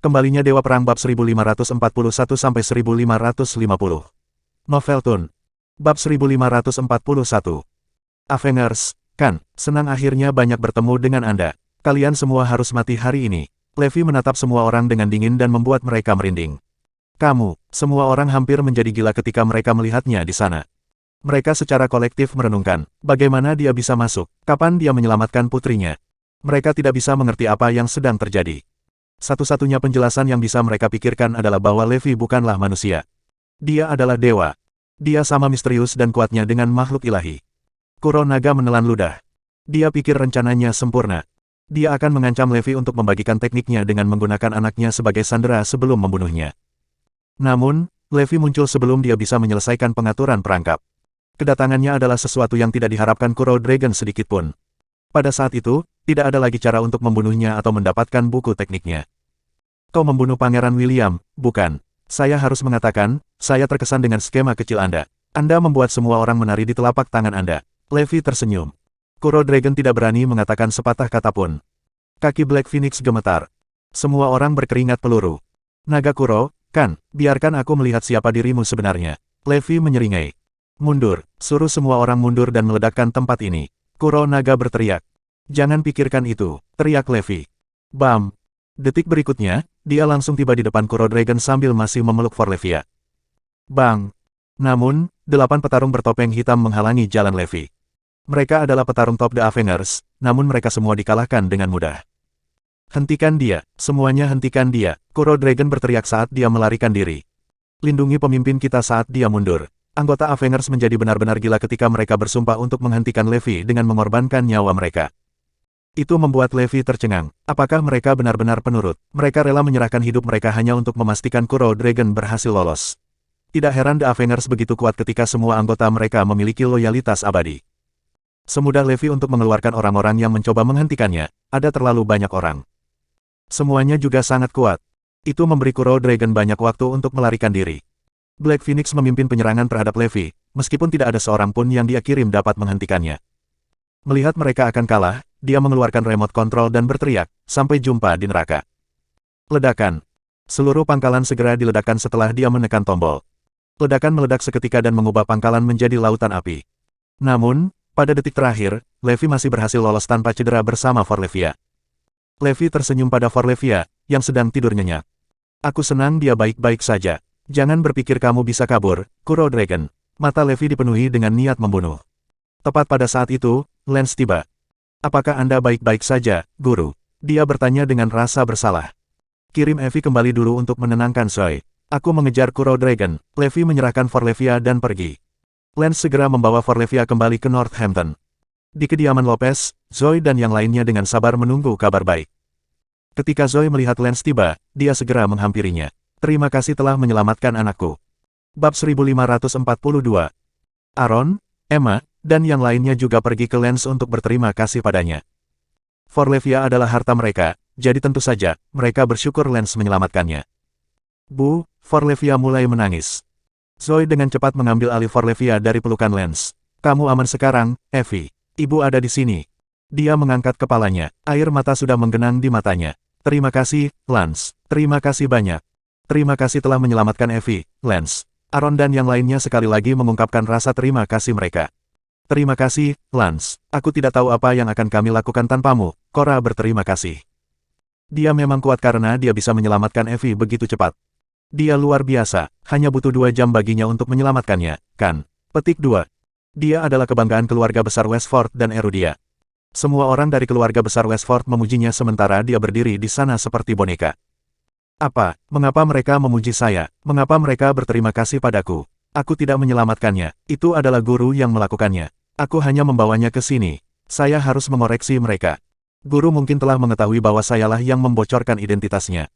Kembalinya Dewa Perang bab 1541-1550. Novel Tun. Bab 1541. Avengers, kan, senang akhirnya banyak bertemu dengan Anda. Kalian semua harus mati hari ini. Levi menatap semua orang dengan dingin dan membuat mereka merinding. Kamu, semua orang hampir menjadi gila ketika mereka melihatnya di sana. Mereka secara kolektif merenungkan, bagaimana dia bisa masuk, kapan dia menyelamatkan putrinya. Mereka tidak bisa mengerti apa yang sedang terjadi. Satu-satunya penjelasan yang bisa mereka pikirkan adalah bahwa Levi bukanlah manusia. Dia adalah dewa. Dia sama misterius dan kuatnya dengan makhluk ilahi. Kuro Naga menelan ludah. Dia pikir rencananya sempurna. Dia akan mengancam Levi untuk membagikan tekniknya dengan menggunakan anaknya sebagai sandera sebelum membunuhnya. Namun, Levi muncul sebelum dia bisa menyelesaikan pengaturan perangkap. Kedatangannya adalah sesuatu yang tidak diharapkan Kuro Dragon sedikitpun. Pada saat itu, tidak ada lagi cara untuk membunuhnya atau mendapatkan buku tekniknya. Kau membunuh Pangeran William, bukan? Saya harus mengatakan, saya terkesan dengan skema kecil Anda. Anda membuat semua orang menari di telapak tangan Anda. Levi tersenyum. Kuro Dragon tidak berani mengatakan sepatah kata pun. Kaki Black Phoenix gemetar. Semua orang berkeringat peluru. Naga Kuro, kan, biarkan aku melihat siapa dirimu sebenarnya. Levi menyeringai. Mundur, suruh semua orang mundur dan meledakkan tempat ini. Kuro Naga berteriak. Jangan pikirkan itu, teriak Levi. Bam! Detik berikutnya, dia langsung tiba di depan Kuro Dragon sambil masih memeluk Forlevia. Bang! Namun, 8 petarung bertopeng hitam menghalangi jalan Levi. Mereka adalah petarung top The Avengers, namun mereka semua dikalahkan dengan mudah. Hentikan dia, semuanya hentikan dia, Kuro Dragon berteriak saat dia melarikan diri. Lindungi pemimpin kita saat dia mundur. Anggota Avengers menjadi benar-benar gila ketika mereka bersumpah untuk menghentikan Levi dengan mengorbankan nyawa mereka. Itu membuat Levi tercengang. Apakah mereka benar-benar penurut? Mereka rela menyerahkan hidup mereka hanya untuk memastikan Kuro Dragon berhasil lolos. Tidak heran The Avengers begitu kuat ketika semua anggota mereka memiliki loyalitas abadi. Semudah Levi untuk mengeluarkan orang-orang yang mencoba menghentikannya, ada terlalu banyak orang. Semuanya juga sangat kuat. Itu memberi Kuro Dragon banyak waktu untuk melarikan diri. Black Phoenix memimpin penyerangan terhadap Levi, meskipun tidak ada seorang pun yang dia kirim dapat menghentikannya. Melihat mereka akan kalah, dia mengeluarkan remote control dan berteriak, sampai jumpa di neraka. Ledakan. Seluruh pangkalan segera diledakkan setelah dia menekan tombol. Ledakan meledak seketika dan mengubah pangkalan menjadi lautan api. Namun, pada detik terakhir, Levi masih berhasil lolos tanpa cedera bersama Forlevia. Levi tersenyum pada Forlevia, yang sedang tidur nyenyak. Aku senang dia baik-baik saja. Jangan berpikir kamu bisa kabur, Kuro Dragon. Mata Levi dipenuhi dengan niat membunuh. Tepat pada saat itu, Lance tiba. Apakah Anda baik-baik saja, Guru? Dia bertanya dengan rasa bersalah. Kirim Evie kembali dulu untuk menenangkan Zoe. Aku mengejar Kuro Dragon. Levi menyerahkan Forlevia dan pergi. Lance segera membawa Forlevia kembali ke Northampton. Di kediaman Lopez, Zoe dan yang lainnya dengan sabar menunggu kabar baik. Ketika Zoe melihat Lance tiba, dia segera menghampirinya. Terima kasih telah menyelamatkan anakku. Bab 1542. Aaron, Emma, dan yang lainnya juga pergi ke Lance untuk berterima kasih padanya. Forlevia adalah harta mereka, jadi tentu saja, mereka bersyukur Lance menyelamatkannya. Bu, Forlevia mulai menangis. Zoe dengan cepat mengambil alih Forlevia dari pelukan Lance. Kamu aman sekarang, Evie. Ibu ada di sini. Dia mengangkat kepalanya, air mata sudah menggenang di matanya. Terima kasih, Lance. Terima kasih banyak. Terima kasih telah menyelamatkan Evie, Lance. Aaron dan yang lainnya sekali lagi mengungkapkan rasa terima kasih mereka. Terima kasih, Lance. Aku tidak tahu apa yang akan kami lakukan tanpamu, Cora berterima kasih. Dia memang kuat karena dia bisa menyelamatkan Evie begitu cepat. Dia luar biasa, hanya butuh 2 jam baginya untuk menyelamatkannya, kan? Petik 2. Dia adalah kebanggaan keluarga besar Westford dan Erudia. Semua orang dari keluarga besar Westford memujinya sementara dia berdiri di sana seperti boneka. Apa? Mengapa mereka memuji saya? Mengapa mereka berterima kasih padaku? Aku tidak menyelamatkannya. Itu adalah guru yang melakukannya. Aku hanya membawanya ke sini. Saya harus mengoreksi mereka. Guru mungkin telah mengetahui bahwa sayalah yang membocorkan identitasnya.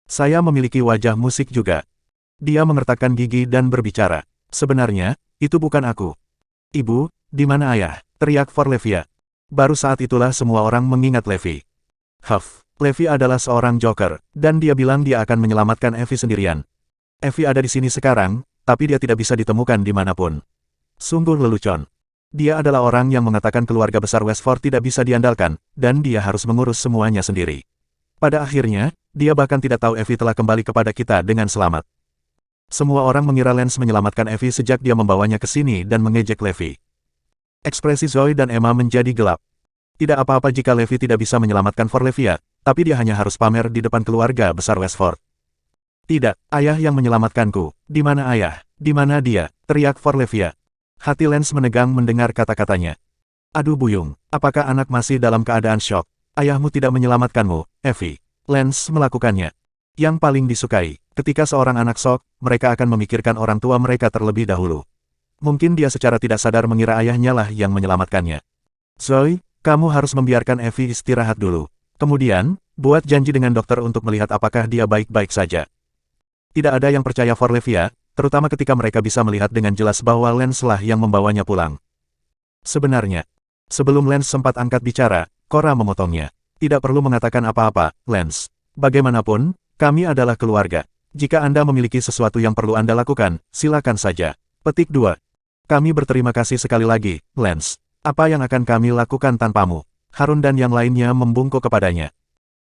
Saya memiliki wajah musik juga. Dia mengertakkan gigi dan berbicara. Sebenarnya, itu bukan aku. Ibu, di mana ayah? Teriak Forlevia. Baru saat itulah semua orang mengingat Levi. Huff. Levi adalah seorang joker, dan dia bilang dia akan menyelamatkan Evie sendirian. Evie ada di sini sekarang, tapi dia tidak bisa ditemukan dimanapun. Sungguh lelucon. Dia adalah orang yang mengatakan keluarga besar Westford tidak bisa diandalkan, dan dia harus mengurus semuanya sendiri. Pada akhirnya, dia bahkan tidak tahu Evie telah kembali kepada kita dengan selamat. Semua orang mengira Lance menyelamatkan Evie sejak dia membawanya ke sini dan mengejek Levi. Ekspresi Zoe dan Emma menjadi gelap. Tidak apa-apa jika Levi tidak bisa menyelamatkan Forlevia, tapi dia hanya harus pamer di depan keluarga besar Westford. Tidak, ayah yang menyelamatkanku. Di mana ayah? Di mana dia? Teriak Forlevia. Hati Lance menegang mendengar kata-katanya. Aduh buyung, apakah anak masih dalam keadaan syok? Ayahmu tidak menyelamatkanmu, Evie. Lance melakukannya. Yang paling disukai, ketika seorang anak syok, mereka akan memikirkan orang tua mereka terlebih dahulu. Mungkin dia secara tidak sadar mengira ayahnya lah yang menyelamatkannya. Zoe, kamu harus membiarkan Evie istirahat dulu. Kemudian, buat janji dengan dokter untuk melihat apakah dia baik-baik saja. Tidak ada yang percaya Forlevia, terutama ketika mereka bisa melihat dengan jelas bahwa Lance lah yang membawanya pulang. Sebenarnya, sebelum Lance sempat angkat bicara, Cora memotongnya. Tidak perlu mengatakan apa-apa, Lance. Bagaimanapun, kami adalah keluarga. Jika Anda memiliki sesuatu yang perlu Anda lakukan, silakan saja. Petik 2. Kami berterima kasih sekali lagi, Lance. Apa yang akan kami lakukan tanpamu? Harun dan yang lainnya membungkuk kepadanya.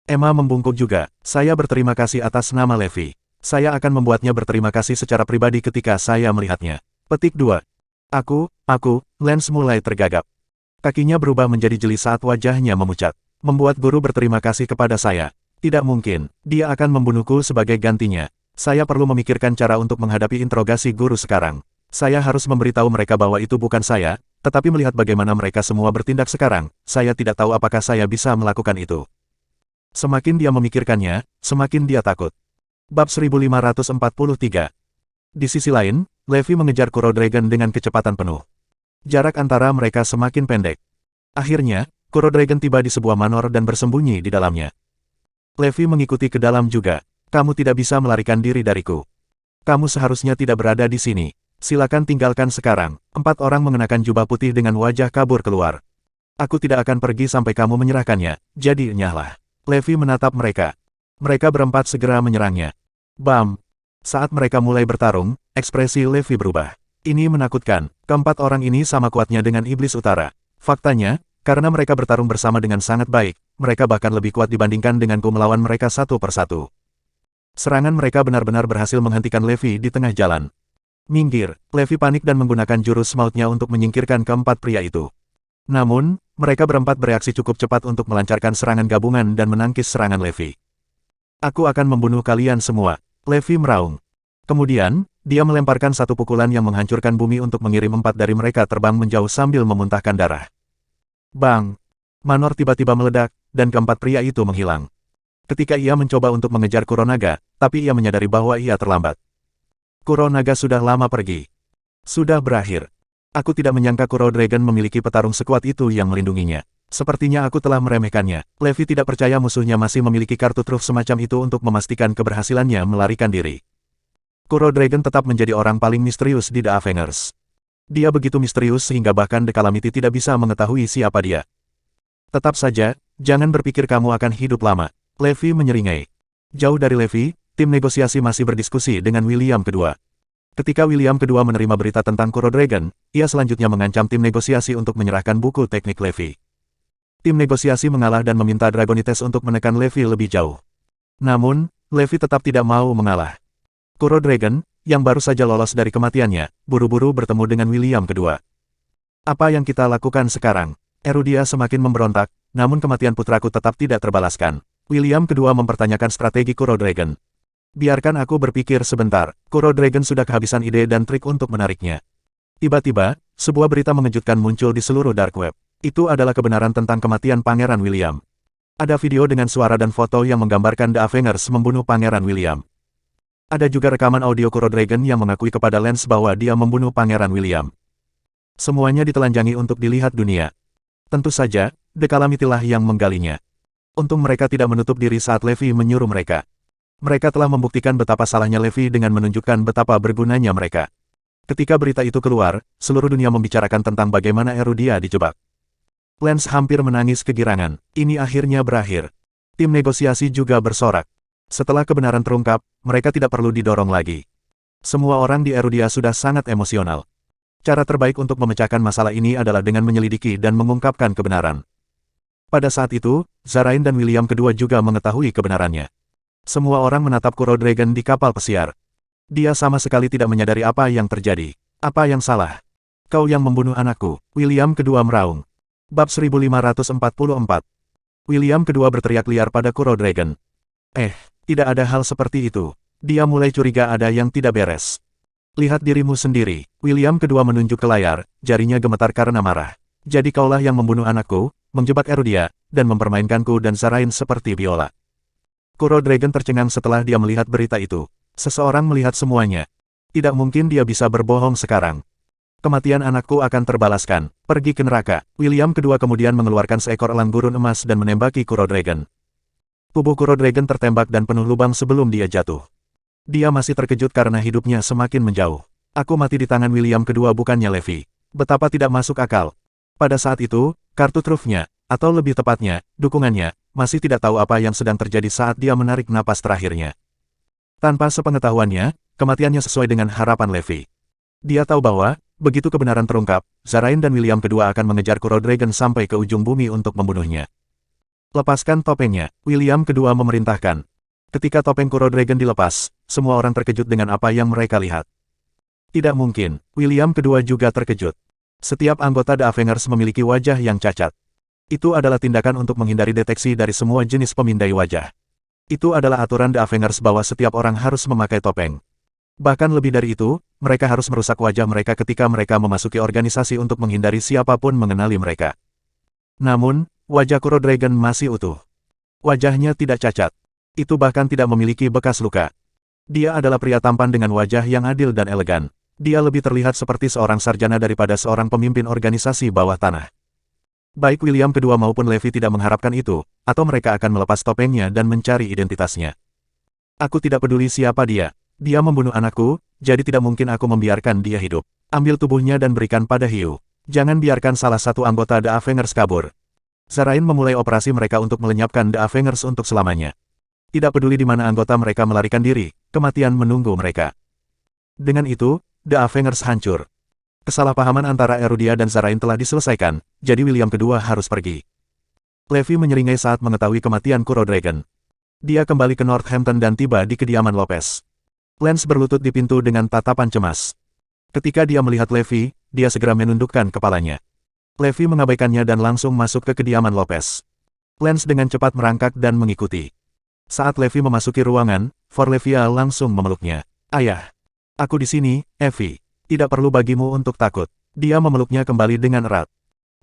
Emma membungkuk juga. Saya berterima kasih atas nama Levi. Saya akan membuatnya berterima kasih secara pribadi ketika saya melihatnya. Petik 2. Lance mulai tergagap. Kakinya berubah menjadi jeli saat wajahnya memucat. Membuat guru berterima kasih kepada saya. Tidak mungkin, dia akan membunuhku sebagai gantinya. Saya perlu memikirkan cara untuk menghadapi interogasi guru sekarang. Saya harus memberitahu mereka bahwa itu bukan saya, tetapi melihat bagaimana mereka semua bertindak sekarang, saya tidak tahu apakah saya bisa melakukan itu. Semakin dia memikirkannya, semakin dia takut. Bab 1543. Di sisi lain, Levi mengejar Kuro Dragon dengan kecepatan penuh. Jarak antara mereka semakin pendek. Akhirnya, Kuro Dragon tiba di sebuah manor dan bersembunyi di dalamnya. Levi mengikuti ke dalam juga. Kamu tidak bisa melarikan diri dariku. Kamu seharusnya tidak berada di sini. Silakan tinggalkan sekarang. 4 orang mengenakan jubah putih dengan wajah kabur keluar. Aku tidak akan pergi sampai kamu menyerahkannya, jadi nyahlah. Levi menatap mereka. Mereka berempat segera menyerangnya. Bam! Saat mereka mulai bertarung, ekspresi Levi berubah. Ini menakutkan. Keempat orang ini sama kuatnya dengan Iblis Utara. Faktanya, karena mereka bertarung bersama dengan sangat baik, mereka bahkan lebih kuat dibandingkan denganku melawan mereka satu persatu. Serangan mereka benar-benar berhasil menghentikan Levi di tengah jalan. Minggir, Levi panik dan menggunakan jurus mautnya untuk menyingkirkan keempat pria itu. Namun, mereka berempat bereaksi cukup cepat untuk melancarkan serangan gabungan dan menangkis serangan Levi. Aku akan membunuh kalian semua, Levi meraung. Kemudian, dia melemparkan satu pukulan yang menghancurkan bumi untuk mengirim 4 dari mereka terbang menjauh sambil memuntahkan darah. Bang! Manor tiba-tiba meledak, dan keempat pria itu menghilang. Ketika ia mencoba untuk mengejar Kuronaga, tapi ia menyadari bahwa ia terlambat. Kuronaga sudah lama pergi. Sudah berakhir. Aku tidak menyangka Kuro Dragon memiliki petarung sekuat itu yang melindunginya. Sepertinya aku telah meremehkannya. Levi tidak percaya musuhnya masih memiliki kartu truf semacam itu untuk memastikan keberhasilannya melarikan diri. Kuro Dragon tetap menjadi orang paling misterius di The Avengers. Dia begitu misterius sehingga bahkan The Calamity tidak bisa mengetahui siapa dia. Tetap saja, jangan berpikir kamu akan hidup lama. Levi menyeringai. Jauh dari Levi, tim negosiasi masih berdiskusi dengan William kedua. Ketika William kedua menerima berita tentang Kuro Dragon, ia selanjutnya mengancam tim negosiasi untuk menyerahkan buku teknik Levi. Tim negosiasi mengalah dan meminta Dragonites untuk menekan Levi lebih jauh. Namun, Levi tetap tidak mau mengalah. Kuro Dragon, yang baru saja lolos dari kematiannya, buru-buru bertemu dengan William kedua. Apa yang kita lakukan sekarang? Erudia semakin memberontak, namun kematian putraku tetap tidak terbalaskan. William kedua mempertanyakan strategi Kuro Dragon. Biarkan aku berpikir sebentar. Kuro Dragon sudah kehabisan ide dan trik untuk menariknya. Tiba-tiba, sebuah berita mengejutkan muncul di seluruh dark web. Itu adalah kebenaran tentang kematian Pangeran William. Ada video dengan suara dan foto yang menggambarkan The Avengers membunuh Pangeran William. Ada juga rekaman audio Kuro Dragon yang mengakui kepada Lance bahwa dia membunuh Pangeran William. Semuanya ditelanjangi untuk dilihat dunia. Tentu saja, The Calamity lah yang menggalinya. Untung mereka tidak menutup diri saat Levi menyuruh mereka. Mereka telah membuktikan betapa salahnya Levi dengan menunjukkan betapa bergunanya mereka. Ketika berita itu keluar, seluruh dunia membicarakan tentang bagaimana Erudia dijebak. Lance hampir menangis kegirangan. Ini akhirnya berakhir. Tim negosiasi juga bersorak. Setelah kebenaran terungkap, mereka tidak perlu didorong lagi. Semua orang di Erudia sudah sangat emosional. Cara terbaik untuk memecahkan masalah ini adalah dengan menyelidiki dan mengungkapkan kebenaran. Pada saat itu, Zarain dan William kedua juga mengetahui kebenarannya. Semua orang menatap Kuro Dragon di kapal pesiar. Dia sama sekali tidak menyadari apa yang terjadi. Apa yang salah? Kau yang membunuh anakku, William kedua meraung. Bab 1544. William kedua berteriak liar pada Kuro Dragon. Tidak ada hal seperti itu. Dia mulai curiga ada yang tidak beres. Lihat dirimu sendiri. William kedua menunjuk ke layar, jarinya gemetar karena marah. Jadi kaulah yang membunuh anakku, menjebak Erudia, dan mempermainkanku dan Zarain seperti biola. Kuro Dragon tercengang setelah dia melihat berita itu. Seseorang melihat semuanya. Tidak mungkin dia bisa berbohong sekarang. Kematian anakku akan terbalaskan. Pergi ke neraka. William kedua kemudian mengeluarkan seekor elang gurun emas dan menembaki Kuro Dragon. Tubuh Kuro Dragon tertembak dan penuh lubang sebelum dia jatuh. Dia masih terkejut karena hidupnya semakin menjauh. Aku mati di tangan William kedua bukannya Levi. Betapa tidak masuk akal. Pada saat itu, kartu trufnya, atau lebih tepatnya, dukungannya, masih tidak tahu apa yang sedang terjadi saat dia menarik napas terakhirnya. Tanpa sepengetahuannya, kematiannya sesuai dengan harapan Levi. Dia tahu bahwa, begitu kebenaran terungkap, Zarain dan William kedua akan mengejar Kuro Dragon sampai ke ujung bumi untuk membunuhnya. Lepaskan topengnya, William kedua memerintahkan. Ketika topeng Kuro Dragon dilepas, semua orang terkejut dengan apa yang mereka lihat. Tidak mungkin, William kedua juga terkejut. Setiap anggota The Avengers memiliki wajah yang cacat. Itu adalah tindakan untuk menghindari deteksi dari semua jenis pemindai wajah. Itu adalah aturan The Avengers bahwa setiap orang harus memakai topeng. Bahkan lebih dari itu, mereka harus merusak wajah mereka ketika mereka memasuki organisasi untuk menghindari siapapun mengenali mereka. Namun, wajah Kuro Dragon masih utuh. Wajahnya tidak cacat. Itu bahkan tidak memiliki bekas luka. Dia adalah pria tampan dengan wajah yang adil dan elegan. Dia lebih terlihat seperti seorang sarjana daripada seorang pemimpin organisasi bawah tanah. Baik William kedua maupun Levi tidak mengharapkan itu, atau mereka akan melepas topengnya dan mencari identitasnya. Aku tidak peduli siapa dia. Dia membunuh anakku, jadi tidak mungkin aku membiarkan dia hidup. Ambil tubuhnya dan berikan pada hiu. Jangan biarkan salah satu anggota The Avengers kabur. Zarain memulai operasi mereka untuk melenyapkan The Avengers untuk selamanya. Tidak peduli di mana anggota mereka melarikan diri, kematian menunggu mereka. Dengan itu, The Avengers hancur. Kesalahpahaman antara Erudia dan Zarain telah diselesaikan, jadi William kedua harus pergi. Levi menyeringai saat mengetahui kematian Kuro Dragon. Dia kembali ke Northampton dan tiba di kediaman Lopez. Lance berlutut di pintu dengan tatapan cemas. Ketika dia melihat Levi, dia segera menundukkan kepalanya. Levi mengabaikannya dan langsung masuk ke kediaman Lopez. Lance dengan cepat merangkak dan mengikuti. Saat Levi memasuki ruangan, Forlevia langsung memeluknya. Ayah. Aku di sini, Evie. Tidak perlu bagimu untuk takut. Dia memeluknya kembali dengan erat.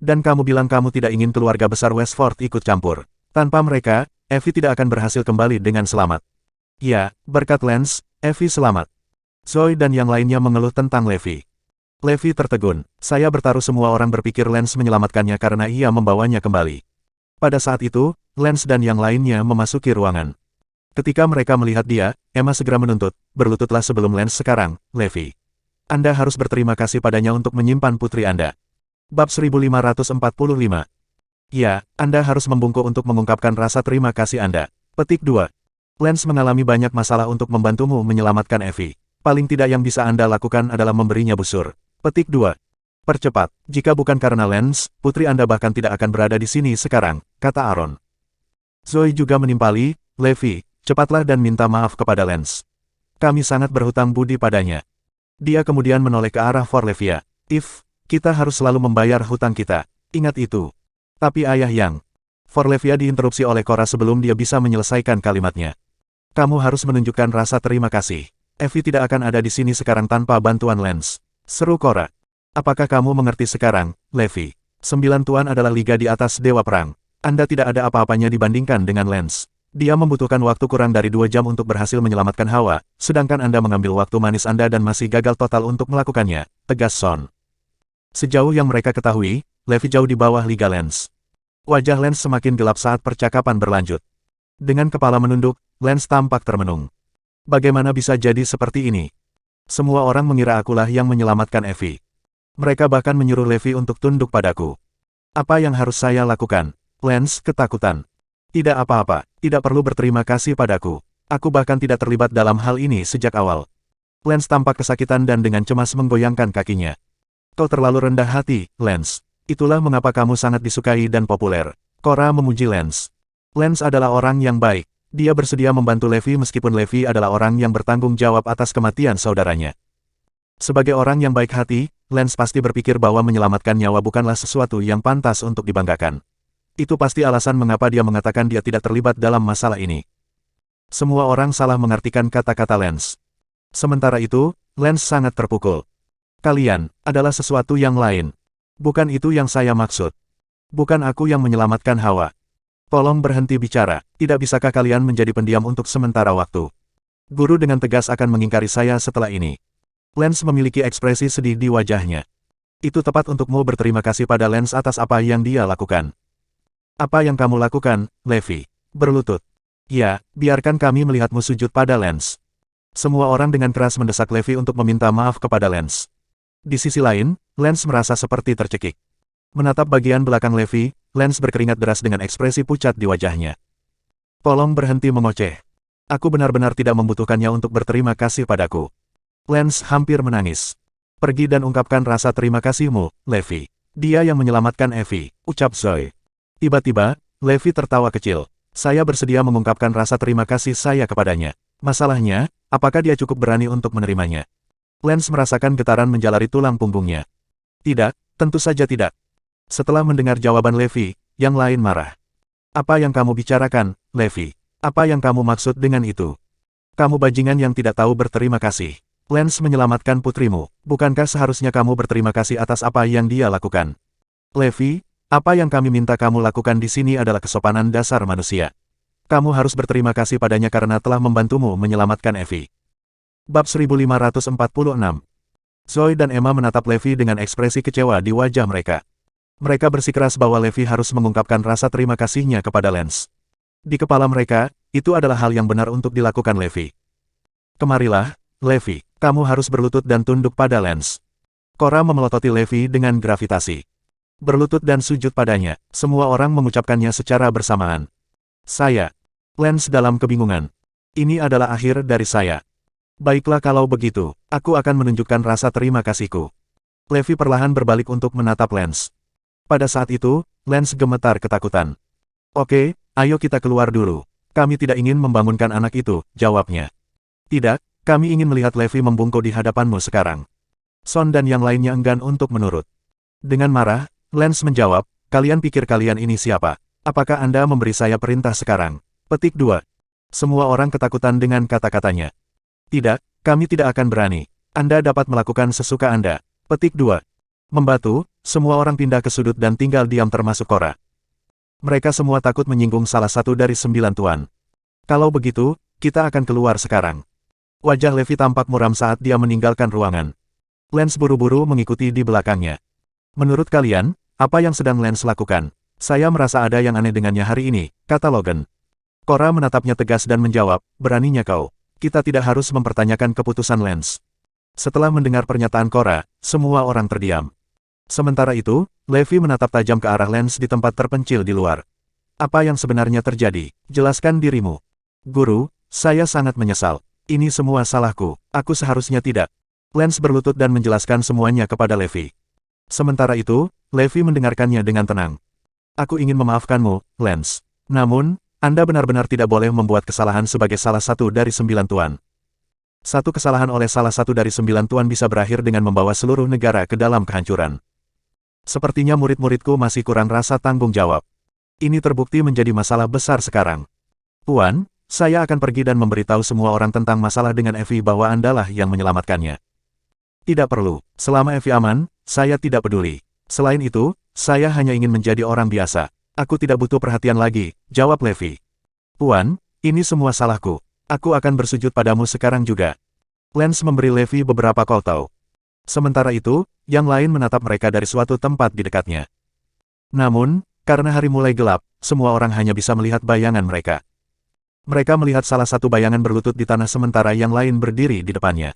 Dan kamu bilang kamu tidak ingin keluarga besar Westford ikut campur. Tanpa mereka, Evie tidak akan berhasil kembali dengan selamat. Ya, berkat Lance, Evie selamat. Zoe dan yang lainnya mengeluh tentang Levi. Levi tertegun. Saya bertaruh semua orang berpikir Lance menyelamatkannya karena ia membawanya kembali. Pada saat itu, Lance dan yang lainnya memasuki ruangan. Ketika mereka melihat dia, Emma segera menuntut, berlututlah sebelum Lance sekarang, Levi. Anda harus berterima kasih padanya untuk menyimpan putri Anda. Bab 1545. Ya, Anda harus membungkuk untuk mengungkapkan rasa terima kasih Anda. Petik 2. Lance mengalami banyak masalah untuk membantumu menyelamatkan Evie. Paling tidak yang bisa Anda lakukan adalah memberinya busur. Petik 2. Percepat, jika bukan karena Lance, putri Anda bahkan tidak akan berada di sini sekarang, kata Aaron. Zoe juga menimpali, Levi. Cepatlah dan minta maaf kepada Lance. Kami sangat berhutang budi padanya. Dia kemudian menoleh ke arah Forlevia. Kita harus selalu membayar hutang kita. Ingat itu. Tapi ayah yang... Forlevia diinterupsi oleh Cora sebelum dia bisa menyelesaikan kalimatnya. Kamu harus menunjukkan rasa terima kasih. Evie tidak akan ada di sini sekarang tanpa bantuan Lance. Seru Cora. Apakah kamu mengerti sekarang, Levi? 9 Tuan adalah liga di atas Dewa Perang. Anda tidak ada apa-apanya dibandingkan dengan Lance. Dia membutuhkan waktu kurang dari 2 jam untuk berhasil menyelamatkan Hawa, sedangkan Anda mengambil waktu manis Anda dan masih gagal total untuk melakukannya, tegas Son. Sejauh yang mereka ketahui, Levi jauh di bawah Liga Lance. Wajah Lance semakin gelap saat percakapan berlanjut. Dengan kepala menunduk, Lance tampak termenung. Bagaimana bisa jadi seperti ini? Semua orang mengira akulah yang menyelamatkan Evie. Mereka bahkan menyuruh Levi untuk tunduk padaku. Apa yang harus saya lakukan? Lance ketakutan. Tidak apa-apa, tidak perlu berterima kasih padaku. Aku bahkan tidak terlibat dalam hal ini sejak awal. Lance tampak kesakitan dan dengan cemas menggoyangkan kakinya. Kau terlalu rendah hati, Lance. Itulah mengapa kamu sangat disukai dan populer. Korra memuji Lance. Lance adalah orang yang baik. Dia bersedia membantu Levi meskipun Levi adalah orang yang bertanggung jawab atas kematian saudaranya. Sebagai orang yang baik hati, Lance pasti berpikir bahwa menyelamatkan nyawa bukanlah sesuatu yang pantas untuk dibanggakan. Itu pasti alasan mengapa dia mengatakan dia tidak terlibat dalam masalah ini. Semua orang salah mengartikan kata-kata Lance. Sementara itu, Lance sangat terpukul. Kalian adalah sesuatu yang lain. Bukan itu yang saya maksud. Bukan aku yang menyelamatkan Hawa. Tolong berhenti bicara, tidak bisakah kalian menjadi pendiam untuk sementara waktu? Guru dengan tegas akan mengingkari saya setelah ini. Lance memiliki ekspresi sedih di wajahnya. Itu tepat untukmu berterima kasih pada Lance atas apa yang dia lakukan. Apa yang kamu lakukan, Levi? Berlutut. Ya, biarkan kami melihatmu sujud pada Lance. Semua orang dengan keras mendesak Levi untuk meminta maaf kepada Lance. Di sisi lain, Lance merasa seperti tercekik. Menatap bagian belakang Levi, Lance berkeringat deras dengan ekspresi pucat di wajahnya. Tolong berhenti mengoceh. Aku benar-benar tidak membutuhkannya untuk berterima kasih padaku. Lance hampir menangis. Pergi dan ungkapkan rasa terima kasihmu, Levi. Dia yang menyelamatkan Evie, ucap Zoe. Tiba-tiba, Levi tertawa kecil. Saya bersedia mengungkapkan rasa terima kasih saya kepadanya. Masalahnya, apakah dia cukup berani untuk menerimanya? Lance merasakan getaran menjalari tulang punggungnya. Tidak, tentu saja tidak. Setelah mendengar jawaban Levi, yang lain marah. Apa yang kamu bicarakan, Levi? Apa yang kamu maksud dengan itu? Kamu bajingan yang tidak tahu berterima kasih. Lance menyelamatkan putrimu. Bukankah seharusnya kamu berterima kasih atas apa yang dia lakukan? Levi, apa yang kami minta kamu lakukan di sini adalah kesopanan dasar manusia. Kamu harus berterima kasih padanya karena telah membantumu menyelamatkan Evie. Bab 1546. Zoe dan Emma menatap Levi dengan ekspresi kecewa di wajah mereka. Mereka bersikeras bahwa Levi harus mengungkapkan rasa terima kasihnya kepada Lance. Di kepala mereka, itu adalah hal yang benar untuk dilakukan Levi. Kemarilah, Levi, kamu harus berlutut dan tunduk pada Lance. Korra memelototi Levi dengan gravitasi. Berlutut dan sujud padanya, semua orang mengucapkannya secara bersamaan. Saya. Lance dalam kebingungan. Ini adalah akhir dari saya. Baiklah kalau begitu, aku akan menunjukkan rasa terima kasihku. Levi perlahan berbalik untuk menatap Lance. Pada saat itu, Lance gemetar ketakutan. Oke, ayo kita keluar dulu. Kami tidak ingin membangunkan anak itu, jawabnya. Tidak, kami ingin melihat Levi membungkuk di hadapanmu sekarang. Son dan yang lainnya enggan untuk menurut. Dengan marah, Lance menjawab, kalian pikir kalian ini siapa? Apakah Anda memberi saya perintah sekarang? Petik 2. Semua orang ketakutan dengan kata-katanya. Tidak, kami tidak akan berani. Anda dapat melakukan sesuka Anda. Petik 2. Membatu, semua orang pindah ke sudut dan tinggal diam termasuk Korra. Mereka semua takut menyinggung salah satu dari 9 tuan. Kalau begitu, kita akan keluar sekarang. Wajah Levi tampak muram saat dia meninggalkan ruangan. Lance buru-buru mengikuti di belakangnya. Menurut kalian, apa yang sedang Lance lakukan? Saya merasa ada yang aneh dengannya hari ini, kata Logan. Korra menatapnya tegas dan menjawab, beraninya kau. Kita tidak harus mempertanyakan keputusan Lance. Setelah mendengar pernyataan Korra, semua orang terdiam. Sementara itu, Levi menatap tajam ke arah Lance di tempat terpencil di luar. Apa yang sebenarnya terjadi? Jelaskan dirimu. Guru, saya sangat menyesal. Ini semua salahku. Aku seharusnya tidak. Lance berlutut dan menjelaskan semuanya kepada Levi. Sementara itu, Levi mendengarkannya dengan tenang. Aku ingin memaafkanmu, Lance. Namun, Anda benar-benar tidak boleh membuat kesalahan sebagai salah satu dari 9 tuan. Satu kesalahan oleh salah satu dari 9 tuan bisa berakhir dengan membawa seluruh negara ke dalam kehancuran. Sepertinya murid-muridku masih kurang rasa tanggung jawab. Ini terbukti menjadi masalah besar sekarang. Tuan, saya akan pergi dan memberitahu semua orang tentang masalah dengan Evie bahwa Andalah yang menyelamatkannya. Tidak perlu, selama Evie aman, saya tidak peduli. Selain itu, saya hanya ingin menjadi orang biasa. Aku tidak butuh perhatian lagi, jawab Levi. Tuan, ini semua salahku. Aku akan bersujud padamu sekarang juga. Lance memberi Levi beberapa koltau. Sementara itu, yang lain menatap mereka dari suatu tempat di dekatnya. Namun, karena hari mulai gelap, semua orang hanya bisa melihat bayangan mereka. Mereka melihat salah satu bayangan berlutut di tanah sementara yang lain berdiri di depannya.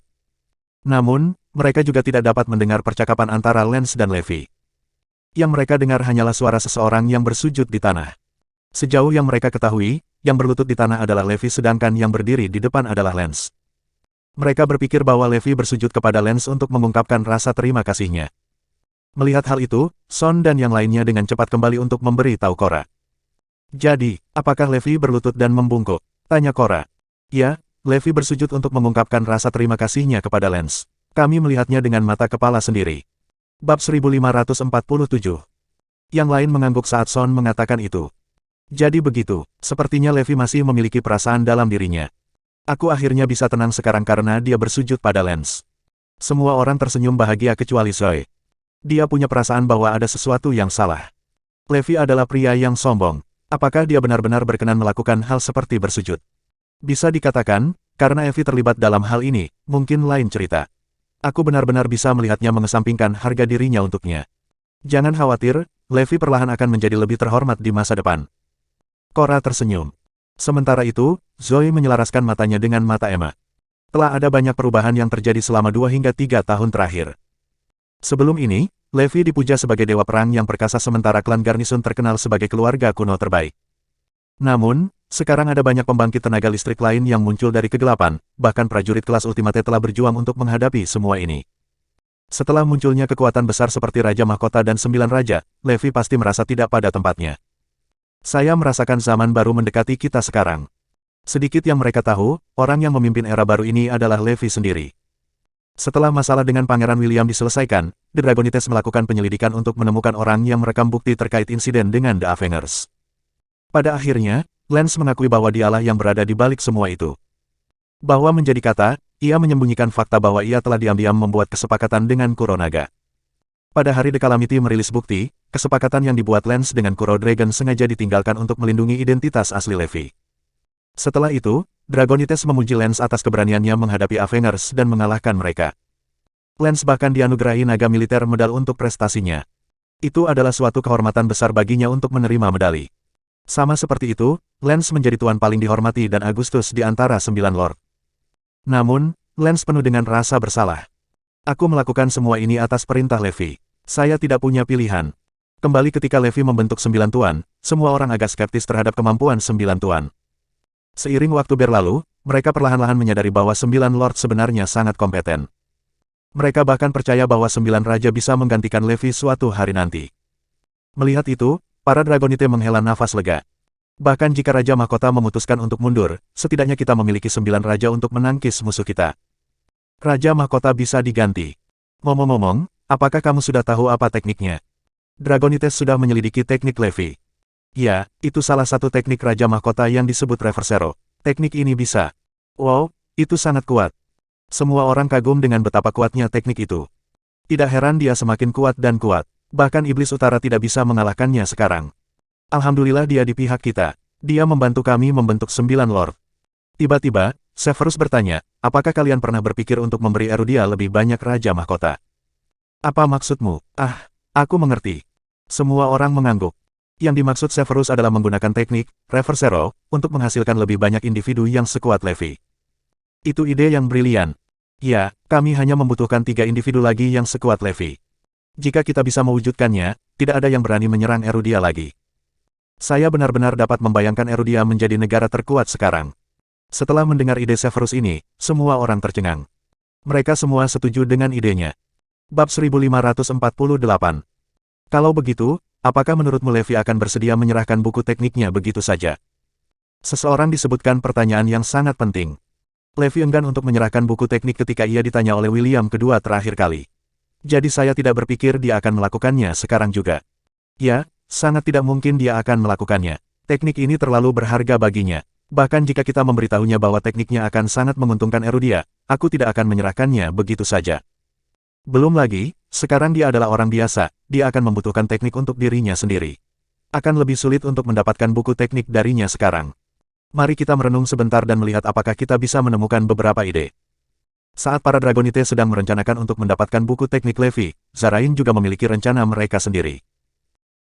Namun, mereka juga tidak dapat mendengar percakapan antara Lance dan Levi. Yang mereka dengar hanyalah suara seseorang yang bersujud di tanah. Sejauh yang mereka ketahui, yang berlutut di tanah adalah Levi sedangkan yang berdiri di depan adalah Lance. Mereka berpikir bahwa Levi bersujud kepada Lance untuk mengungkapkan rasa terima kasihnya. Melihat hal itu, Son dan yang lainnya dengan cepat kembali untuk memberi tahu Korra. Jadi, apakah Levi berlutut dan membungkuk? Tanya Cora. Ya, Levi bersujud untuk mengungkapkan rasa terima kasihnya kepada Lance. Kami melihatnya dengan mata kepala sendiri. Bab 1547. Yang lain mengangguk saat Son mengatakan itu. Jadi begitu, sepertinya Levi masih memiliki perasaan dalam dirinya. Aku akhirnya bisa tenang sekarang karena dia bersujud pada Lance. Semua orang tersenyum bahagia kecuali Zoe. Dia punya perasaan bahwa ada sesuatu yang salah. Levi adalah pria yang sombong. Apakah dia benar-benar berkenan melakukan hal seperti bersujud? Bisa dikatakan, karena Evie terlibat dalam hal ini, mungkin lain cerita. Aku benar-benar bisa melihatnya mengesampingkan harga dirinya untuknya. Jangan khawatir, Levi perlahan akan menjadi lebih terhormat di masa depan. Cora tersenyum. Sementara itu, Zoe menyelaraskan matanya dengan mata Emma. Telah ada banyak perubahan yang terjadi selama 2 hingga 3 tahun terakhir. Sebelum ini, Levi dipuja sebagai dewa perang yang perkasa sementara klan Garnison terkenal sebagai keluarga kuno terbaik. Namun, sekarang ada banyak pembangkit tenaga listrik lain yang muncul dari kegelapan, bahkan prajurit kelas Ultimate telah berjuang untuk menghadapi semua ini. Setelah munculnya kekuatan besar seperti Raja Mahkota dan 9 Raja, Levi pasti merasa tidak pada tempatnya. Saya merasakan zaman baru mendekati kita sekarang. Sedikit yang mereka tahu, orang yang memimpin era baru ini adalah Levi sendiri. Setelah masalah dengan Pangeran William diselesaikan, The Dragonites melakukan penyelidikan untuk menemukan orang yang merekam bukti terkait insiden dengan The Avengers. Pada akhirnya, Lance mengakui bahwa dialah yang berada di balik semua itu. Bahwa menjadi kata, ia menyembunyikan fakta bahwa ia telah diam-diam membuat kesepakatan dengan Kuronaga. Pada hari The Calamity merilis bukti, kesepakatan yang dibuat Lance dengan Kuro Dragon sengaja ditinggalkan untuk melindungi identitas asli Levi. Setelah itu, Dragonites memuji Lance atas keberaniannya menghadapi Avengers dan mengalahkan mereka. Lance bahkan dianugerahi naga militer medal untuk prestasinya. Itu adalah suatu kehormatan besar baginya untuk menerima medali. Sama seperti itu, Lance menjadi tuan paling dihormati dan Augustus di antara 9 Lord. Namun, Lance penuh dengan rasa bersalah. Aku melakukan semua ini atas perintah Levi. Saya tidak punya pilihan. Kembali ketika Levi membentuk 9 tuan, semua orang agak skeptis terhadap kemampuan 9 tuan. Seiring waktu berlalu, mereka perlahan-lahan menyadari bahwa 9 Lord sebenarnya sangat kompeten. Mereka bahkan percaya bahwa 9 Raja bisa menggantikan Levi suatu hari nanti. Melihat itu, para Dragonite menghela nafas lega. Bahkan jika Raja Mahkota memutuskan untuk mundur, setidaknya kita memiliki 9 Raja untuk menangkis musuh kita. Raja Mahkota bisa diganti. Ngomong-ngomong, apakah kamu sudah tahu apa tekniknya? Dragonites sudah menyelidiki teknik Levi. Ya, itu salah satu teknik Raja Mahkota yang disebut Reversero. Teknik ini bisa. Wow, itu sangat kuat. Semua orang kagum dengan betapa kuatnya teknik itu. Tidak heran dia semakin kuat dan kuat. Bahkan Iblis Utara tidak bisa mengalahkannya sekarang. Alhamdulillah dia di pihak kita. Dia membantu kami membentuk 9 Lord. Tiba-tiba, Severus bertanya, apakah kalian pernah berpikir untuk memberi Erudia lebih banyak Raja Mahkota? Apa maksudmu? Aku mengerti. Semua orang mengangguk. Yang dimaksud Severus adalah menggunakan teknik Reversero untuk menghasilkan lebih banyak individu yang sekuat Levi. Itu ide yang brilian. Ya, kami hanya membutuhkan 3 individu lagi yang sekuat Levi. Jika kita bisa mewujudkannya, tidak ada yang berani menyerang Erudia lagi. Saya benar-benar dapat membayangkan Erudia menjadi negara terkuat sekarang. Setelah mendengar ide Severus ini, semua orang tercengang. Mereka semua setuju dengan idenya. Bab 1548. Kalau begitu, apakah menurutmu Levi akan bersedia menyerahkan buku tekniknya begitu saja? Seseorang disebutkan pertanyaan yang sangat penting. Levi enggan untuk menyerahkan buku teknik ketika ia ditanya oleh William kedua terakhir kali. Jadi saya tidak berpikir dia akan melakukannya sekarang juga. Ya, sangat tidak mungkin dia akan melakukannya. Teknik ini terlalu berharga baginya. Bahkan jika kita memberitahunya bahwa tekniknya akan sangat menguntungkan Erudia, aku tidak akan menyerahkannya begitu saja. Belum lagi, sekarang dia adalah orang biasa, dia akan membutuhkan teknik untuk dirinya sendiri. Akan lebih sulit untuk mendapatkan buku teknik darinya sekarang. Mari kita merenung sebentar dan melihat apakah kita bisa menemukan beberapa ide. Saat para Dragonite sedang merencanakan untuk mendapatkan buku teknik Levi, Zarain juga memiliki rencana mereka sendiri.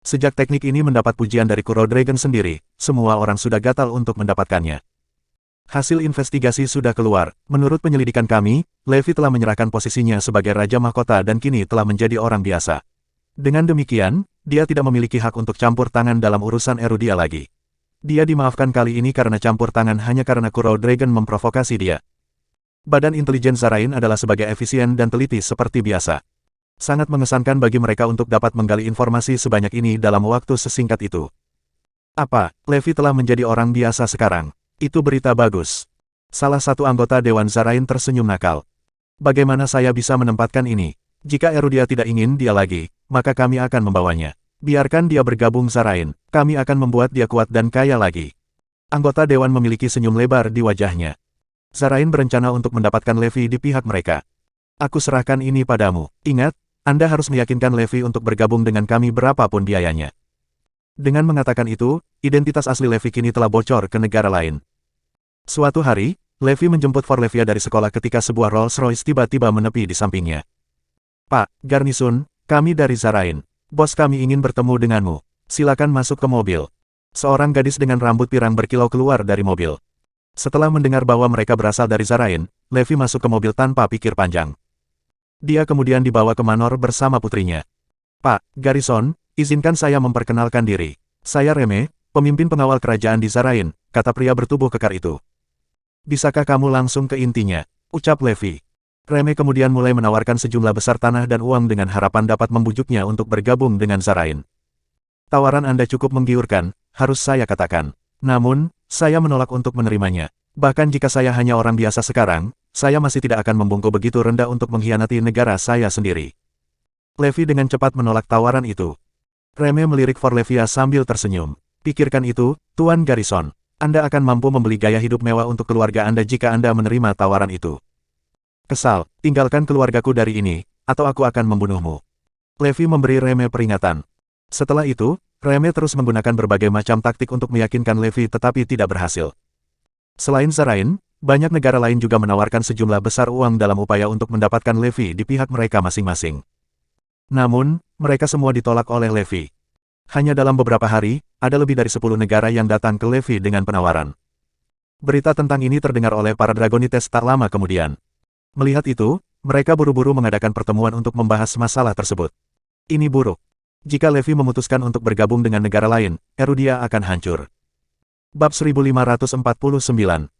Sejak teknik ini mendapat pujian dari Kuro Dragon sendiri, semua orang sudah gatal untuk mendapatkannya. Hasil investigasi sudah keluar. Menurut penyelidikan kami, Levi telah menyerahkan posisinya sebagai Raja Mahkota dan kini telah menjadi orang biasa. Dengan demikian, dia tidak memiliki hak untuk campur tangan dalam urusan Erudia lagi. Dia dimaafkan kali ini karena campur tangan hanya karena Kuro Dragon memprovokasi dia. Badan intelijen Zarain adalah sebagai efisien dan teliti seperti biasa. Sangat mengesankan bagi mereka untuk dapat menggali informasi sebanyak ini dalam waktu sesingkat itu. Apa, Levi telah menjadi orang biasa sekarang? Itu berita bagus. Salah satu anggota Dewan Zarain tersenyum nakal. Bagaimana saya bisa menempatkan ini? Jika Erudia tidak ingin dia lagi, maka kami akan membawanya. Biarkan dia bergabung Zarain, kami akan membuat dia kuat dan kaya lagi. Anggota Dewan memiliki senyum lebar di wajahnya. Zarain berencana untuk mendapatkan Levi di pihak mereka. Aku serahkan ini padamu. Ingat, Anda harus meyakinkan Levi untuk bergabung dengan kami berapapun biayanya. Dengan mengatakan itu, identitas asli Levi kini telah bocor ke negara lain. Suatu hari, Levi menjemput Forlevia dari sekolah ketika sebuah Rolls-Royce tiba-tiba menepi di sampingnya. Pak, Garnisun, kami dari Zarain. Bos kami ingin bertemu denganmu. Silakan masuk ke mobil. Seorang gadis dengan rambut pirang berkilau keluar dari mobil. Setelah mendengar bahwa mereka berasal dari Zarain, Levi masuk ke mobil tanpa pikir panjang. Dia kemudian dibawa ke manor bersama putrinya. Pak, Garrison, izinkan saya memperkenalkan diri. Saya Reme, pemimpin pengawal kerajaan di Zarain, kata pria bertubuh kekar itu. Bisakah kamu langsung ke intinya? Ucap Levi. Reme kemudian mulai menawarkan sejumlah besar tanah dan uang dengan harapan dapat membujuknya untuk bergabung dengan Zarain. Tawaran Anda cukup menggiurkan, harus saya katakan. Namun, saya menolak untuk menerimanya. Bahkan jika saya hanya orang biasa sekarang, saya masih tidak akan membungkuk begitu rendah untuk mengkhianati negara saya sendiri. Levi dengan cepat menolak tawaran itu. Reme melirik Forlevia sambil tersenyum. Pikirkan itu, Tuan Garrison. Anda akan mampu membeli gaya hidup mewah untuk keluarga Anda jika Anda menerima tawaran itu. Kesal, tinggalkan keluargaku dari ini, atau aku akan membunuhmu. Levi memberi Reme peringatan. Setelah itu, Reme terus menggunakan berbagai macam taktik untuk meyakinkan Levi tetapi tidak berhasil. Selain Zarain, banyak negara lain juga menawarkan sejumlah besar uang dalam upaya untuk mendapatkan Levi di pihak mereka masing-masing. Namun, mereka semua ditolak oleh Levi. Hanya dalam beberapa hari, ada lebih dari 10 negara yang datang ke Levi dengan penawaran. Berita tentang ini terdengar oleh para Dragonites tak lama kemudian. Melihat itu, mereka buru-buru mengadakan pertemuan untuk membahas masalah tersebut. Ini buruk. Jika Levi memutuskan untuk bergabung dengan negara lain, Erudia akan hancur. Bab 1549.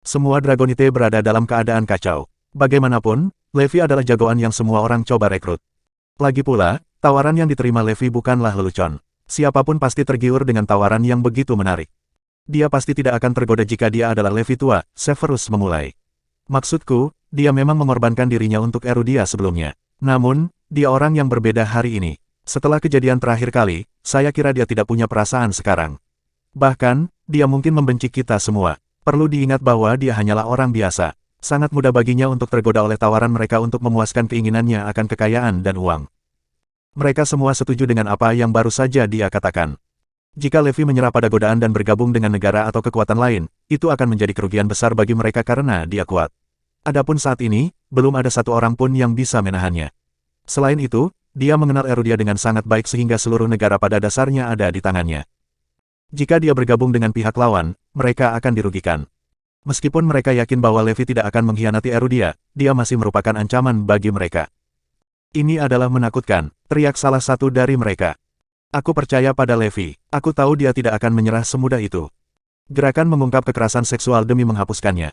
Semua Dragonite berada dalam keadaan kacau. Bagaimanapun, Levi adalah jagoan yang semua orang coba rekrut. Lagi pula, tawaran yang diterima Levi bukanlah lelucon. Siapapun pasti tergiur dengan tawaran yang begitu menarik. Dia pasti tidak akan tergoda jika dia adalah Levi tua, Severus memulai. Maksudku, dia memang mengorbankan dirinya untuk Erudia sebelumnya. Namun, dia orang yang berbeda hari ini. Setelah kejadian terakhir kali, saya kira dia tidak punya perasaan sekarang. Bahkan, dia mungkin membenci kita semua. Perlu diingat bahwa dia hanyalah orang biasa. Sangat mudah baginya untuk tergoda oleh tawaran mereka untuk memuaskan keinginannya akan kekayaan dan uang. Mereka semua setuju dengan apa yang baru saja dia katakan. Jika Levi menyerah pada godaan dan bergabung dengan negara atau kekuatan lain, itu akan menjadi kerugian besar bagi mereka karena dia kuat. Adapun saat ini, belum ada satu orang pun yang bisa menahannya. Selain itu, dia mengenal Erudia dengan sangat baik sehingga seluruh negara pada dasarnya ada di tangannya. Jika dia bergabung dengan pihak lawan, mereka akan dirugikan. Meskipun mereka yakin bahwa Levi tidak akan mengkhianati Erudia, dia masih merupakan ancaman bagi mereka. Ini adalah menakutkan, teriak salah satu dari mereka. Aku percaya pada Levi, aku tahu dia tidak akan menyerah semudah itu. Gerakan mengungkap kekerasan seksual demi menghapuskannya.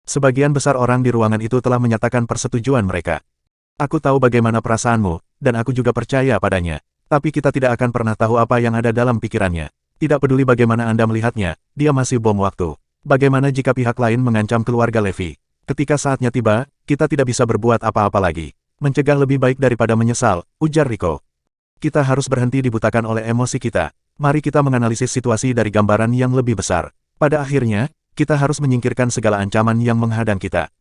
Sebagian besar orang di ruangan itu telah menyatakan persetujuan mereka. Aku tahu bagaimana perasaanmu, dan aku juga percaya padanya. Tapi kita tidak akan pernah tahu apa yang ada dalam pikirannya. Tidak peduli bagaimana Anda melihatnya, dia masih bom waktu. Bagaimana jika pihak lain mengancam keluarga Levi? Ketika saatnya tiba, kita tidak bisa berbuat apa-apa lagi. Mencegah lebih baik daripada menyesal, ujar Rico. Kita harus berhenti dibutakan oleh emosi kita. Mari kita menganalisis situasi dari gambaran yang lebih besar. Pada akhirnya, kita harus menyingkirkan segala ancaman yang menghadang kita.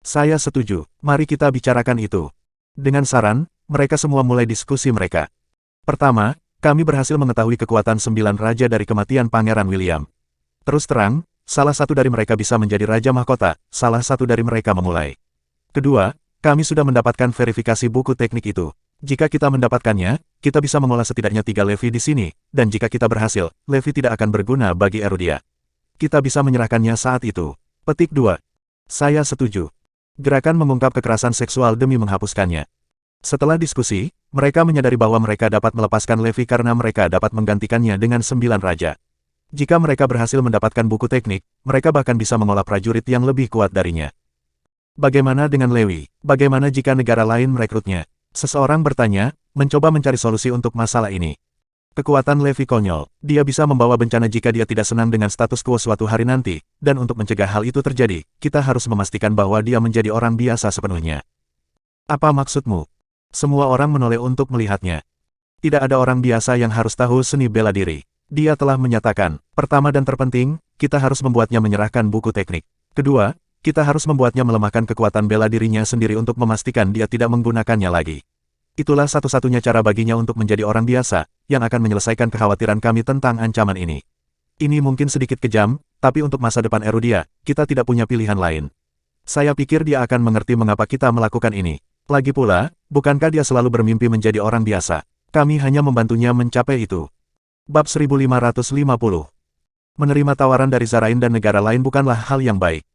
Saya setuju, mari kita bicarakan itu. Dengan saran, mereka semua mulai diskusi mereka. Pertama, kami berhasil mengetahui kekuatan 9 raja dari kematian Pangeran William. Terus terang, salah satu dari mereka bisa menjadi Raja Mahkota, salah satu dari mereka memulai. Kedua, kami sudah mendapatkan verifikasi buku teknik itu. Jika kita mendapatkannya, kita bisa mengolah setidaknya 3 Levi di sini, dan jika kita berhasil, Levi tidak akan berguna bagi Erudia. Kita bisa menyerahkannya saat itu. Petik 2. Saya setuju. Gerakan mengungkap kekerasan seksual demi menghapuskannya. Setelah diskusi, mereka menyadari bahwa mereka dapat melepaskan Levi karena mereka dapat menggantikannya dengan 9 raja. Jika mereka berhasil mendapatkan buku teknik, mereka bahkan bisa mengolah prajurit yang lebih kuat darinya. Bagaimana dengan Levi? Bagaimana jika negara lain merekrutnya? Seseorang bertanya, mencoba mencari solusi untuk masalah ini. Kekuatan Levi konyol. Dia bisa membawa bencana jika dia tidak senang dengan status quo suatu hari nanti, dan untuk mencegah hal itu terjadi, kita harus memastikan bahwa dia menjadi orang biasa sepenuhnya. Apa maksudmu? Semua orang menoleh untuk melihatnya. Tidak ada orang biasa yang harus tahu seni bela diri. Dia telah menyatakan, pertama dan terpenting, kita harus membuatnya menyerahkan buku teknik. Kedua, kita harus membuatnya melemahkan kekuatan bela dirinya sendiri untuk memastikan dia tidak menggunakannya lagi. Itulah satu-satunya cara baginya untuk menjadi orang biasa, yang akan menyelesaikan kekhawatiran kami tentang ancaman ini. Ini mungkin sedikit kejam, tapi untuk masa depan Erudia, kita tidak punya pilihan lain. Saya pikir dia akan mengerti mengapa kita melakukan ini. Lagi pula, bukankah dia selalu bermimpi menjadi orang biasa? Kami hanya membantunya mencapai itu. Bab 1550. Menerima tawaran dari Zarain dan negara lain bukanlah hal yang baik.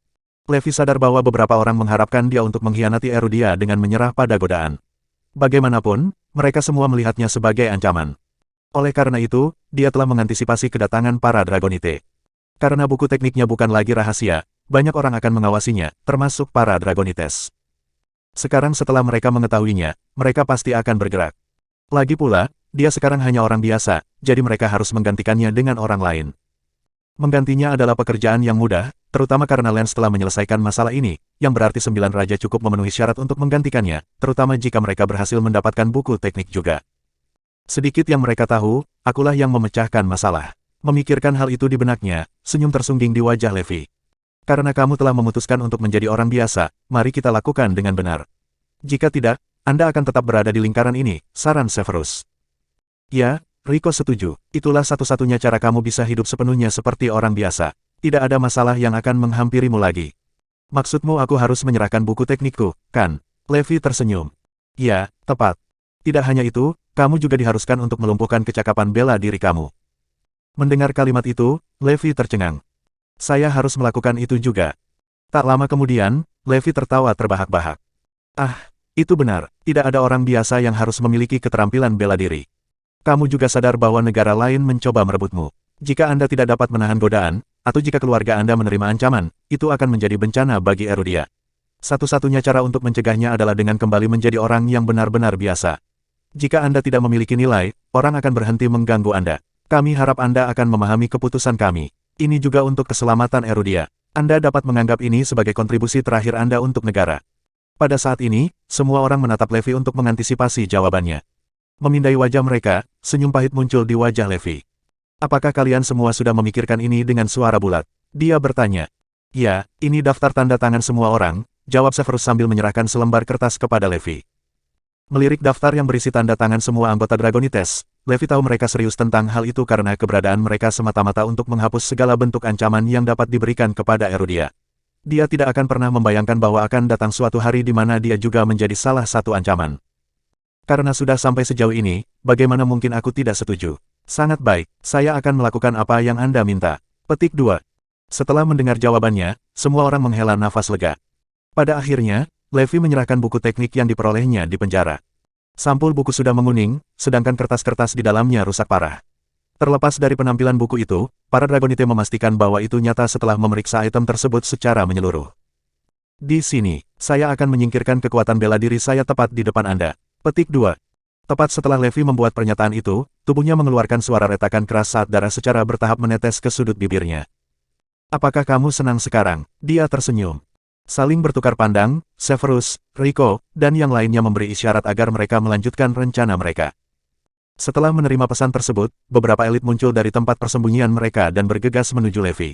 Levi sadar bahwa beberapa orang mengharapkan dia untuk mengkhianati Erudia dengan menyerah pada godaan. Bagaimanapun, mereka semua melihatnya sebagai ancaman. Oleh karena itu, dia telah mengantisipasi kedatangan para Dragonite. Karena buku tekniknya bukan lagi rahasia, banyak orang akan mengawasinya, termasuk para Dragonites. Sekarang setelah mereka mengetahuinya, mereka pasti akan bergerak. Lagi pula, dia sekarang hanya orang biasa, jadi mereka harus menggantikannya dengan orang lain. Menggantinya adalah pekerjaan yang mudah, terutama karena Lance telah menyelesaikan masalah ini, yang berarti 9 raja cukup memenuhi syarat untuk menggantikannya, terutama jika mereka berhasil mendapatkan buku teknik juga. Sedikit yang mereka tahu, akulah yang memecahkan masalah. Memikirkan hal itu di benaknya, senyum tersungging di wajah Levi. Karena kamu telah memutuskan untuk menjadi orang biasa, mari kita lakukan dengan benar. Jika tidak, Anda akan tetap berada di lingkaran ini, saran Severus. Ya, Rico setuju. Itulah satu-satunya cara kamu bisa hidup sepenuhnya seperti orang biasa. Tidak ada masalah yang akan menghampirimu lagi. Maksudmu aku harus menyerahkan buku teknikku, kan? Levi tersenyum. Ya, tepat. Tidak hanya itu, kamu juga diharuskan untuk melumpuhkan kecakapan bela diri kamu. Mendengar kalimat itu, Levi tercengang. Saya harus melakukan itu juga. Tak lama kemudian, Levi tertawa terbahak-bahak. Ah, itu benar. Tidak ada orang biasa yang harus memiliki keterampilan bela diri. Kamu juga sadar bahwa negara lain mencoba merebutmu. Jika Anda tidak dapat menahan godaan, atau jika keluarga Anda menerima ancaman, itu akan menjadi bencana bagi Erudia. Satu-satunya cara untuk mencegahnya adalah dengan kembali menjadi orang yang benar-benar biasa. Jika Anda tidak memiliki nilai, orang akan berhenti mengganggu Anda. Kami harap Anda akan memahami keputusan kami. Ini juga untuk keselamatan Erudia. Anda dapat menganggap ini sebagai kontribusi terakhir Anda untuk negara. Pada saat ini, semua orang menatap Levi untuk mengantisipasi jawabannya. Memindai wajah mereka, senyum pahit muncul di wajah Levi. Apakah kalian semua sudah memikirkan ini dengan suara bulat? Dia bertanya. Ya, ini daftar tanda tangan semua orang, jawab Severus sambil menyerahkan selembar kertas kepada Levi. Melirik daftar yang berisi tanda tangan semua anggota Dragonites, Levi tahu mereka serius tentang hal itu karena keberadaan mereka semata-mata untuk menghapus segala bentuk ancaman yang dapat diberikan kepada Erudia. Dia tidak akan pernah membayangkan bahwa akan datang suatu hari di mana dia juga menjadi salah satu ancaman. Karena sudah sampai sejauh ini, bagaimana mungkin aku tidak setuju? Sangat baik, saya akan melakukan apa yang Anda minta. Petik 2. Setelah mendengar jawabannya, semua orang menghela nafas lega. Pada akhirnya, Levi menyerahkan buku teknik yang diperolehnya di penjara. Sampul buku sudah menguning, sedangkan kertas-kertas di dalamnya rusak parah. Terlepas dari penampilan buku itu, para Dragonite memastikan bahwa itu nyata setelah memeriksa item tersebut secara menyeluruh. Di sini, saya akan menyingkirkan kekuatan bela diri saya tepat di depan Anda. Petik 2. Tepat setelah Levi membuat pernyataan itu, tubuhnya mengeluarkan suara retakan keras saat darah secara bertahap menetes ke sudut bibirnya. Apakah kamu senang sekarang? Dia tersenyum. Saling bertukar pandang, Severus, Rico, dan yang lainnya memberi isyarat agar mereka melanjutkan rencana mereka. Setelah menerima pesan tersebut, beberapa elit muncul dari tempat persembunyian mereka dan bergegas menuju Levi.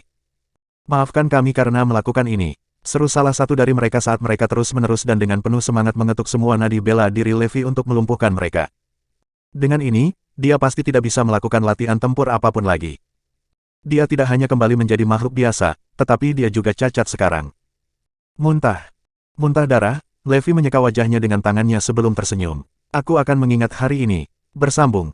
Maafkan kami karena melakukan ini. Seru salah satu dari mereka saat mereka terus-menerus dan dengan penuh semangat mengetuk semua nadi bela diri Levi untuk melumpuhkan mereka. Dengan ini, dia pasti tidak bisa melakukan latihan tempur apapun lagi. Dia tidak hanya kembali menjadi makhluk biasa, tetapi dia juga cacat sekarang. Muntah. Muntah darah, Levi menyeka wajahnya dengan tangannya sebelum tersenyum. Aku akan mengingat hari ini. Bersambung.